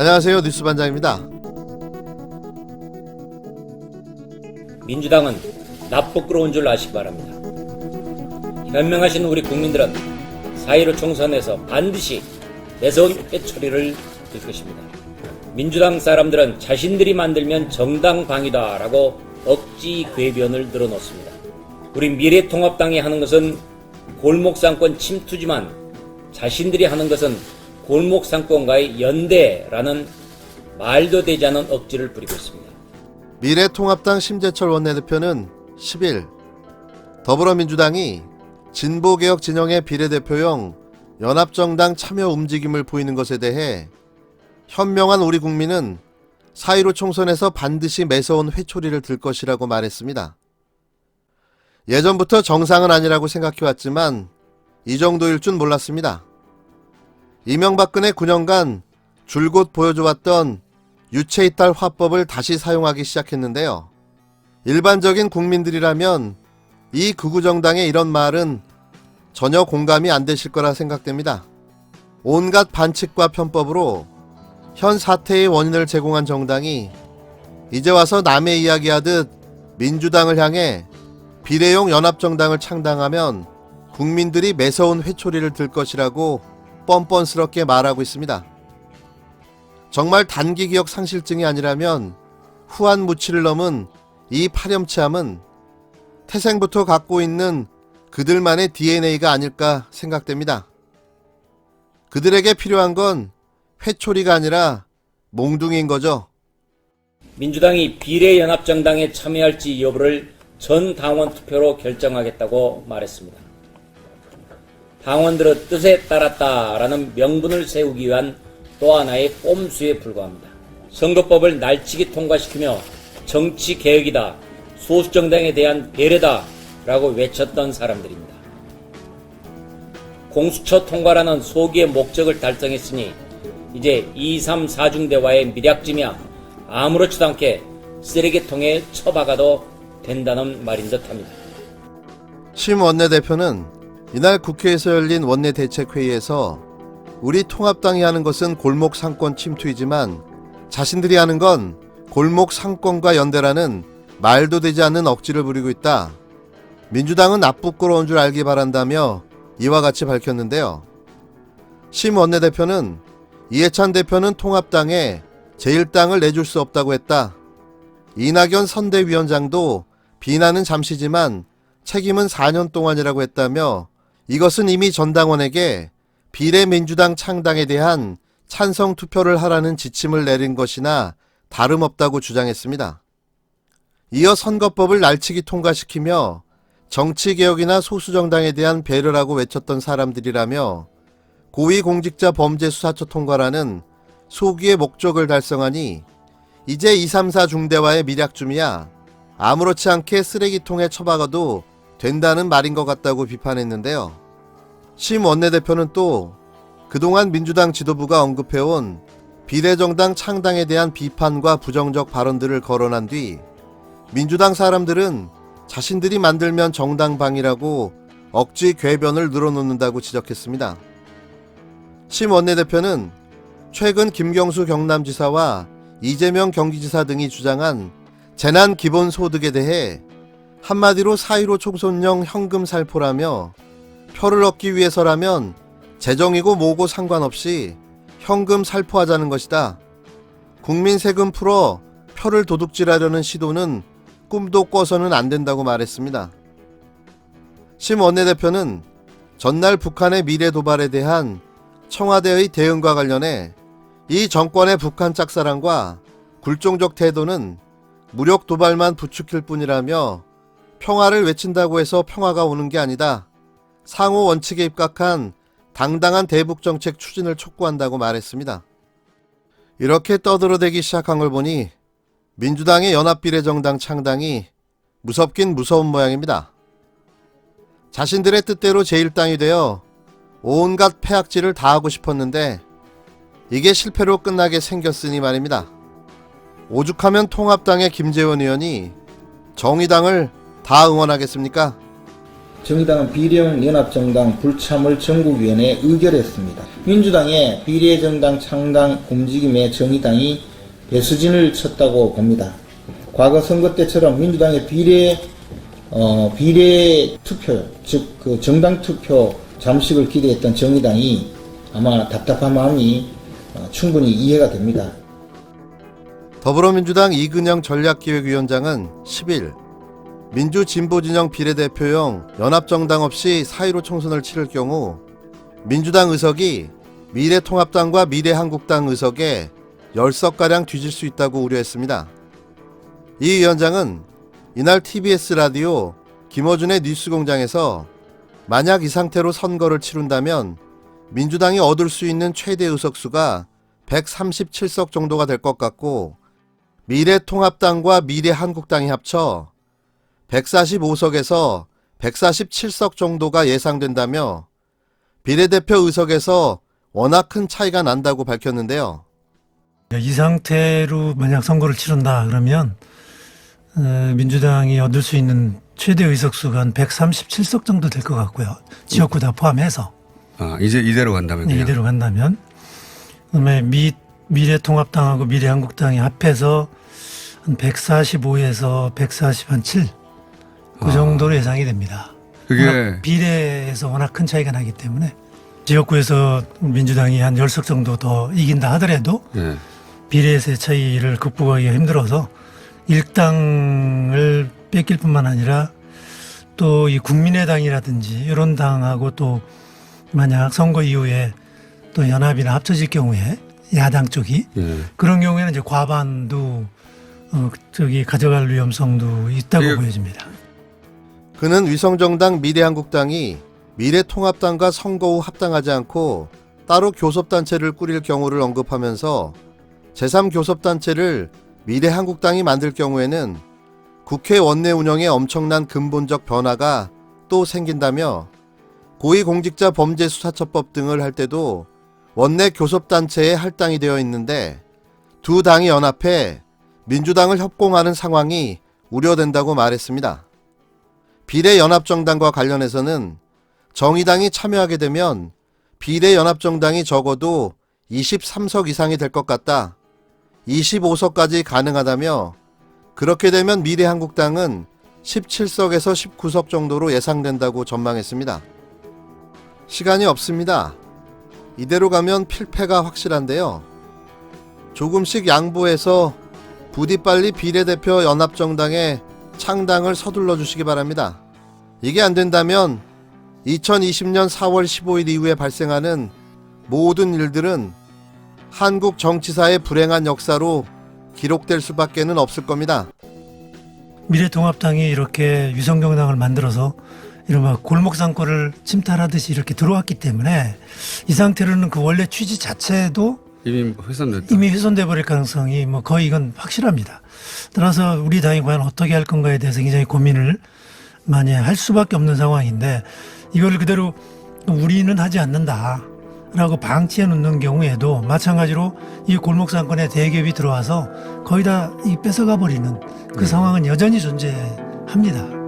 안녕하세요. 뉴스반장입니다. 민주당은 납부끄러운 줄 아시기 바랍니다. 현명하신 우리 국민들은 4.15 총선에서 반드시 매서운 회초리를 들 것입니다. 민주당 사람들은 자신들이 만들면 정당방위다라고 억지 궤변을 늘어놓습니다. 우리 미래통합당이 하는 것은 골목상권 침투지만 자신들이 하는 것은 골목상권과의 연대라는 말도 되지 않은 억지를 부리고 있습니다. 미래통합당 심재철 원내대표는 10일 더불어민주당이 진보개혁 진영의 비례대표용 연합정당 참여 움직임을 보이는 것에 대해 현명한 우리 국민은 4.15 총선에서 반드시 매서운 회초리를 들 것이라고 말했습니다. 예전부터 정상은 아니라고 생각해왔지만 이 정도일 줄 몰랐습니다. 이명박근혜 9년간 줄곧 보여줘왔던 유체이탈 화법을 다시 사용하기 시작했는데요. 일반적인 국민들이라면 이 극우정당의 이런 말은 전혀 공감이 안 되실 거라 생각됩니다. 온갖 반칙과 편법으로 현 사태의 원인을 제공한 정당이 이제 와서 남의 이야기하듯 민주당을 향해 비례용 연합정당을 창당하면 국민들이 매서운 회초리를 들 것이라고 뻔뻔스럽게 말하고 있습니다. 정말 단기 기억 상실증이 아니라면 후한 무치를 넘은 이 파렴치함은 태생부터 갖고 있는 그들만의 DNA가 아닐까 생각됩니다. 그들에게 필요한 건 회초리가 아니라 몽둥이인 거죠. 민주당이 비례연합정당에 참여할지 여부를 전 당원 투표로 결정하겠다고 말했습니다. 당원들의 뜻에 따랐다라는 명분을 세우기 위한 또 하나의 꼼수에 불과합니다. 선거법을 날치기 통과시키며 정치개혁이다, 소수정당에 대한 배려다 라고 외쳤던 사람들입니다. 공수처 통과라는 소기의 목적을 달성했으니 이제 2, 3, 4중 대화의 미략쯤이야 아무렇지도 않게 쓰레기통에 처박아도 된다는 말인 듯합니다. 심 원내대표는 이날 국회에서 열린 원내대책회의에서 우리 통합당이 하는 것은 골목 상권 침투이지만 자신들이 하는 건 골목 상권과 연대라는 말도 되지 않는 억지를 부리고 있다. 민주당은 납부끄러운 줄 알기 바란다며 이와 같이 밝혔는데요. 심 원내대표는 이해찬 대표는 통합당에 제1당을 내줄 수 없다고 했다. 이낙연 선대위원장도 비난은 잠시지만 책임은 4년 동안이라고 했다며 이것은 이미 전당원에게 비례민주당 창당에 대한 찬성 투표를 하라는 지침을 내린 것이나 다름없다고 주장했습니다. 이어 선거법을 날치기 통과시키며 정치개혁이나 소수정당에 대한 배려라고 외쳤던 사람들이라며 고위공직자 범죄수사처 통과라는 소기의 목적을 달성하니 이제 2, 3, 4 중대화의 미략쯤이야 아무렇지 않게 쓰레기통에 처박아도 된다는 말인 것 같다고 비판했는데요. 심 원내대표는 또 그동안 민주당 지도부가 언급해온 비례정당 창당에 대한 비판과 부정적 발언들을 거론한 뒤 민주당 사람들은 자신들이 만들면 정당방위라고 억지 궤변을 늘어놓는다고 지적했습니다. 심 원내대표는 최근 김경수 경남지사와 이재명 경기지사 등이 주장한 재난기본소득에 대해 한마디로 4.15 총선용 현금 살포라며 표를 얻기 위해서라면 재정이고 뭐고 상관없이 현금 살포하자는 것이다. 국민 세금 풀어 표를 도둑질하려는 시도는 꿈도 꿔서는 안 된다고 말했습니다. 심 원내대표는 전날 북한의 미래 도발에 대한 청와대의 대응과 관련해 이 정권의 북한 짝사랑과 굴종적 태도는 무력 도발만 부추길 뿐이라며 평화를 외친다고 해서 평화가 오는 게 아니다. 상호 원칙에 입각한 당당한 대북 정책 추진을 촉구한다고 말했습니다. 이렇게 떠들어대기 시작한 걸 보니 민주당의 연합비례정당 창당이 무섭긴 무서운 모양입니다. 자신들의 뜻대로 제1당이 되어 온갖 폐악질을 다 하고 싶었는데 이게 실패로 끝나게 생겼으니 말입니다. 오죽하면 통합당의 김재원 의원이 정의당을 다 응원하겠습니까? 정의당은 비례형 연합정당 불참을 전국위원회에 의결했습니다. 민주당의 비례정당 창당 움직임에 정의당이 배수진을 쳤다고 봅니다. 과거 선거 때처럼 민주당의 비례 투표, 즉 그 정당 투표 잠식을 기대했던 정의당이 아마 답답한 마음이 충분히 이해가 됩니다. 더불어민주당 이근영 전략기획위원장은 10일 민주진보진영 비례대표용 연합정당 없이 4.15 총선을 치를 경우 민주당 의석이 미래통합당과 미래한국당 의석에 10석가량 뒤질 수 있다고 우려했습니다. 이 위원장은 이날 TBS 라디오 김어준의 뉴스공장에서 만약 이 상태로 선거를 치룬다면 민주당이 얻을 수 있는 최대 의석수가 137석 정도가 될 것 같고 미래통합당과 미래한국당이 합쳐 145석에서 147석 정도가 예상된다며 비례대표 의석에서 워낙 큰 차이가 난다고 밝혔는데요. 이 상태로 만약 선거를 치른다 그러면 민주당이 얻을 수 있는 최대 의석수가 한 137석 정도 될 것 같고요. 지역구 다 포함해서. 이제 이대로 간다면 네, 이대로 간다면. 그다음에 미래통합당하고 미래한국당이 합해서 한 145에서 147. 그 정도로 예상이 됩니다. 그게 워낙 비례에서 워낙 큰 차이가 나기 때문에 지역구에서 민주당이 한 10석 정도 더 이긴다 하더라도 예. 비례에서의 차이를 극복하기가 힘들어서 일당을 뺏길 뿐만 아니라 또 이 국민의당이라든지 이런 당하고 또 만약 선거 이후에 또 연합이나 합쳐질 경우에 야당 쪽이 그런 경우에는 이제 과반도 가져갈 위험성도 있다고 보여집니다. 그는 위성정당 미래한국당이 미래통합당과 선거 후 합당하지 않고 따로 교섭단체를 꾸릴 경우를 언급하면서 제3교섭단체를 미래한국당이 만들 경우에는 국회 원내 운영에 엄청난 근본적 변화가 또 생긴다며 고위공직자 범죄수사처법 등을 할 때도 원내 교섭단체에 할당이 되어 있는데 두 당이 연합해 민주당을 협공하는 상황이 우려된다고 말했습니다. 비례연합정당과 관련해서는 정의당이 참여하게 되면 비례연합정당이 적어도 23석 이상이 될 것 같다. 25석까지 가능하다며 그렇게 되면 미래한국당은 17석에서 19석 정도로 예상된다고 전망했습니다. 시간이 없습니다. 이대로 가면 필패가 확실한데요. 조금씩 양보해서 부디 빨리 비례대표 연합정당의 창당을 서둘러 주시기 바랍니다. 이게 안 된다면 2020년 4월 15일 이후에 발생하는 모든 일들은 한국 정치사의 불행한 역사로 기록될 수밖에는 없을 겁니다. 미래통합당이 이렇게 위성정당을 만들어서 이른바 골목상권을 침탈하듯이 이렇게 들어왔기 때문에 이 상태로는 그 원래 취지 자체도 이미 훼손됐다. 이미 훼손돼 버릴 가능성이 뭐 거의 이건 확실합니다. 따라서 우리 당이 과연 어떻게 할 건가에 대해서 굉장히 고민을 많이 할 수밖에 없는 상황인데 이걸 그대로 우리는 하지 않는다 라고 방치해 놓는 경우에도 마찬가지로 이 골목상권에 대기업이 들어와서 거의 다 이 뺏어가 버리는 그 상황은 여전히 존재합니다.